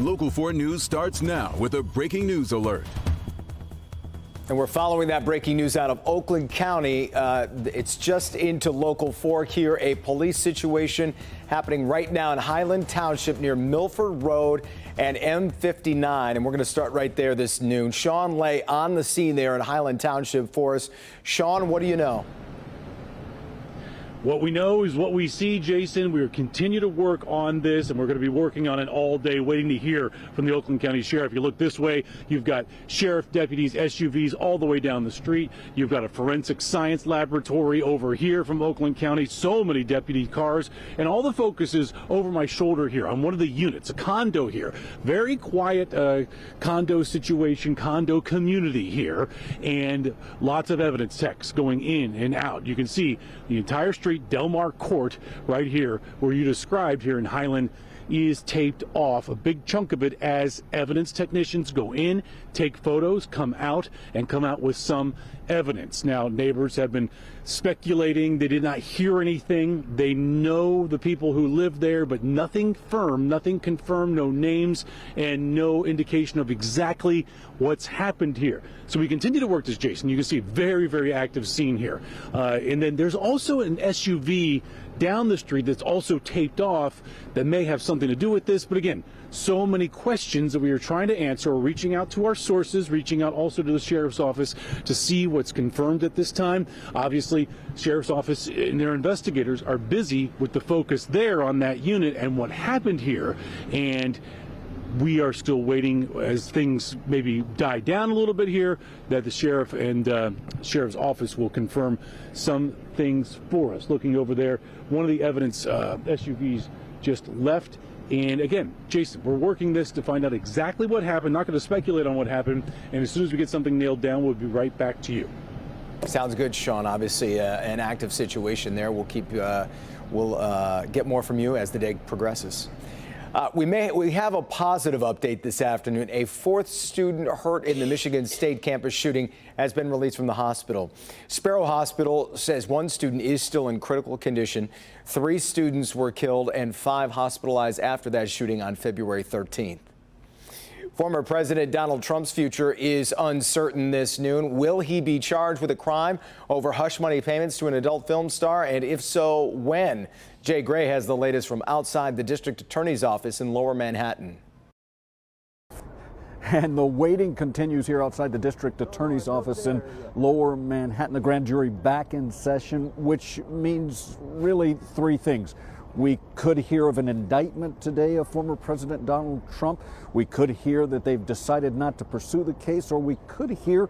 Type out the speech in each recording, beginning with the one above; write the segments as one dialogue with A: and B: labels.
A: Local 4 News starts now with a breaking news alert.
B: And we're following that breaking news out of Oakland County. It's just into Local 4 here. A police situation happening right now in Highland Township near Milford Road and M59. And we're going to start right there this noon. Sean Lay on the scene there in Highland Township for us. Sean, what do you know?
C: What we know is what we see, Jason. We continue to work on this, and we're going to be working on it all day, waiting to hear from the Oakland County Sheriff. You look this way, you've got sheriff deputies, SUVs all the way down the street. You've got a forensic science laboratory over here from Oakland County. So many deputy cars, and all the focus is over my shoulder here on one of the units, a condo here. Very quiet condo situation, condo community here, and lots of evidence techs going in and out. You can see the entire street, Delmar Court, right here, where you described here in Highland, is taped off, a big chunk of it, as evidence technicians go in, take photos, come out with some evidence. Now, neighbors have been speculating. They did not hear anything. They know the people who live there, but nothing firm, nothing confirmed, no names, and no indication of exactly what's happened here. So we continue to work this, Jason. You can see a very, very active scene here. And then there's also an SUV down the street that's also taped off that may have something to do with this. But again, so many questions that we are trying to answer. We're reaching out to our sources, reaching out also to the sheriff's office to see what's confirmed at this time. Obviously, sheriff's office and their investigators are busy with the focus there on that unit and what happened here. And we are still waiting as things maybe die down a little bit here, that the sheriff and sheriff's office will confirm some things for us. Looking over there, one of the evidence SUVs just left. And again, Jason, we're working this to find out exactly what happened. Not going to speculate on what happened. And as soon as we get something nailed down, we'll be right back to you.
B: Sounds good, Sean. Obviously, an active situation there. We'll get more from you as the day progresses. We have a positive update this afternoon. A fourth student hurt in the Michigan State campus shooting has been released from the hospital. Sparrow Hospital says one student is still in critical condition. 3 students were killed and 5 hospitalized after that shooting on February 13th. Former President Donald Trump's future is uncertain this noon. Will he be charged with a crime over hush money payments to an adult film star? And if so, when? Jay Gray has the latest from outside the district attorney's office in Lower Manhattan.
D: And the waiting continues here outside the district attorney's office in Lower Manhattan. The grand jury back in session, which means really 3 things. We could hear of an indictment today of former President Donald Trump. We could hear that they've decided not to pursue the case, or we could hear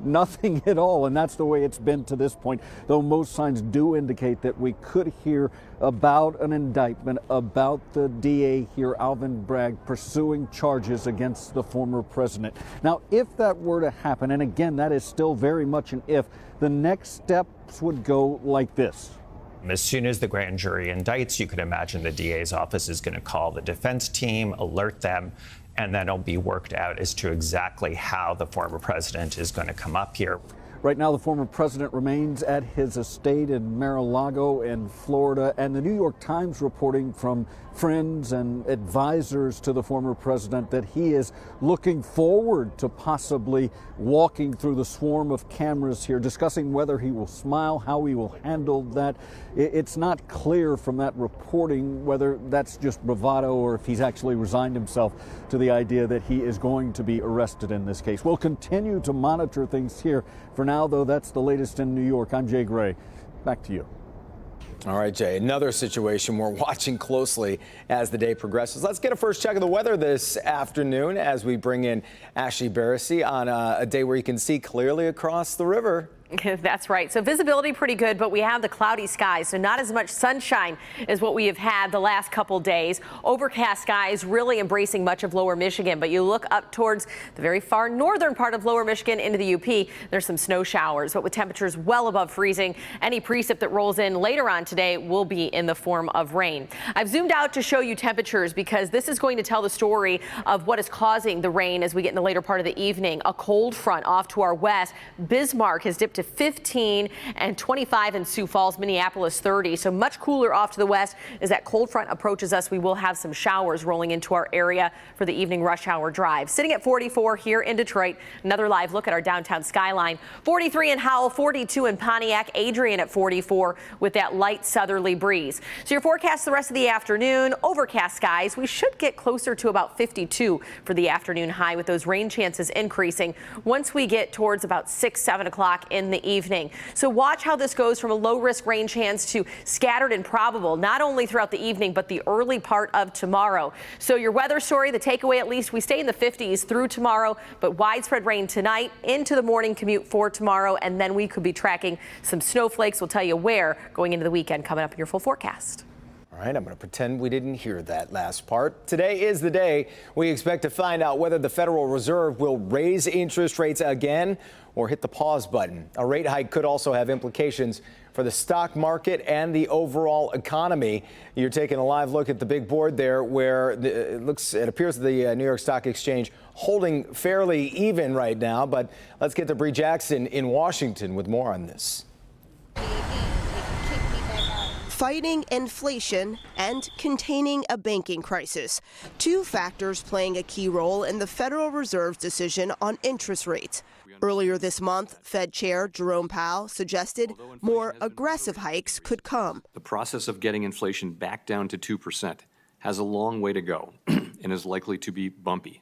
D: nothing at all. And that's the way it's been to this point, though most signs do indicate that we could hear about an indictment, about the DA here, Alvin Bragg, pursuing charges against the former president. Now, if that were to happen, and again, that is still very much an if, the next steps would go like this.
E: As soon as the grand jury indicts, you could imagine the DA's office is going to call the defense team, alert them, and then it'll be worked out as to exactly how the former president is going to come up here.
D: Right now, the former president remains at his estate in Mar-a-Lago in Florida, and the New York Times reporting from friends and advisors to the former president that he is looking forward to possibly walking through the swarm of cameras here, discussing whether he will smile, how he will handle that. It's not clear from that reporting whether that's just bravado or if he's actually resigned himself to the idea that he is going to be arrested in this case. We'll continue to monitor things here. For now, though, that's the latest in New York. I'm Jay Gray. Back to you.
B: All right, Jay, another situation we're watching closely as the day progresses. Let's get a first check of the weather this afternoon as we bring in Ashley Barrissey on a day where you can see clearly across the river.
F: That's right. So visibility pretty good, but we have the cloudy skies, so not as much sunshine as what we have had the last couple days. Overcast skies really embracing much of lower Michigan, but you look up towards the very far northern part of lower Michigan into the UP, there's some snow showers, but with temperatures well above freezing. Any precip that rolls in later on today will be in the form of rain. I've zoomed out to show you temperatures because this is going to tell the story of what is causing the rain as we get in the later part of the evening. A cold front off to our west. Bismarck has dipped to to 15 and 25 in Sioux Falls, Minneapolis 30. So much cooler off to the west as that cold front approaches us. We will have some showers rolling into our area for the evening rush hour drive. Sitting at 44 here in Detroit. Another live look at our downtown skyline. 43 in Howell, 42 in Pontiac, Adrian at 44 with that light southerly breeze. So your forecast the rest of the afternoon, overcast skies. We should get closer to about 52 for the afternoon high with those rain chances increasing once we get towards about 6, 7 o'clock in the evening. So watch how this goes from a low risk rain chance to scattered and probable, not only throughout the evening, but the early part of tomorrow. So your weather story, the takeaway, at least we stay in the 50s through tomorrow, but widespread rain tonight into the morning commute for tomorrow. And then we could be tracking some snowflakes. We'll tell you where going into the weekend coming up in your full forecast.
B: All right, I'm going to pretend we didn't hear that last part. Today is the day we expect to find out whether the Federal Reserve will raise interest rates again or hit the pause button. A rate hike could also have implications for the stock market and the overall economy. You're taking a live look at the big board there where it appears the New York Stock Exchange holding fairly even right now. But let's get to Bree Jackson in Washington with more on this.
G: Fighting inflation and containing a banking crisis, two factors playing a key role in the Federal Reserve's decision on interest rates. Earlier this month, Fed Chair Jerome Powell suggested more aggressive hikes could come.
H: The process of getting inflation back down to 2% has a long way to go and is likely to be bumpy.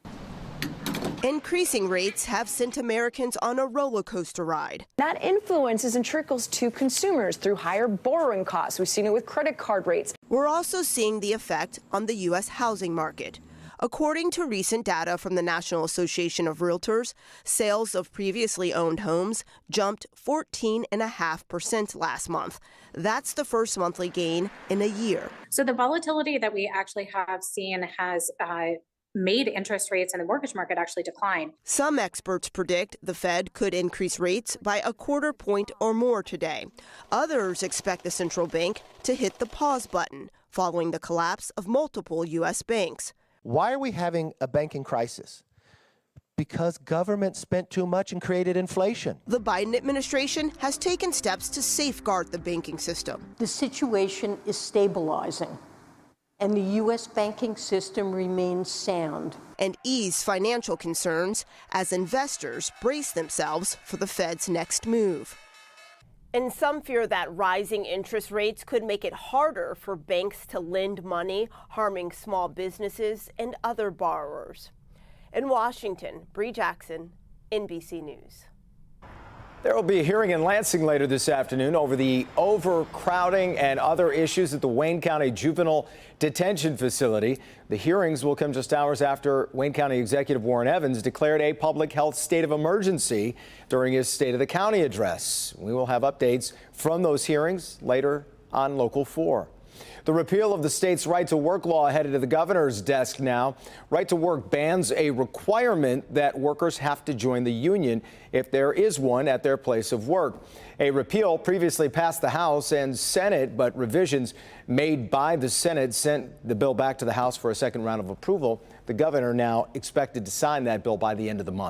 G: Increasing rates have sent Americans on a roller coaster ride.
I: That influences and trickles to consumers through higher borrowing costs. We've seen it with credit card rates.
G: We're also seeing the effect on the U.S. housing market. According to recent data from the National Association of Realtors, sales of previously owned homes jumped 14.5% last month. That's the first monthly gain in a year.
J: So the volatility that we actually have seen has made interest rates in the mortgage market actually decline.
G: Some experts predict the Fed could increase rates by a quarter point or more today. Others expect the central bank to hit the pause button following the collapse of multiple U.S. banks.
K: Why are we having a banking crisis? Because government spent too much and created inflation.
G: The Biden administration has taken steps to safeguard the banking system.
L: The situation is stabilizing, and the U.S. banking system remains sound.
G: And ease financial concerns as investors brace themselves for the Fed's next move. And some fear that rising interest rates could make it harder for banks to lend money, harming small businesses and other borrowers. In Washington, Bree Jackson, NBC News.
B: There will be a hearing in Lansing later this afternoon over the overcrowding and other issues at the Wayne County Juvenile Detention Facility. The hearings will come just hours after Wayne County Executive Warren Evans declared a public health state of emergency during his State of the County address. We will have updates from those hearings later on Local 4. The repeal of the state's right to work law headed to the governor's desk now. Right to work bans a requirement that workers have to join the union if there is one at their place of work. A repeal previously passed the House and Senate, but revisions made by the Senate sent the bill back to the House for a second round of approval. The governor now expected to sign that bill by the end of the month.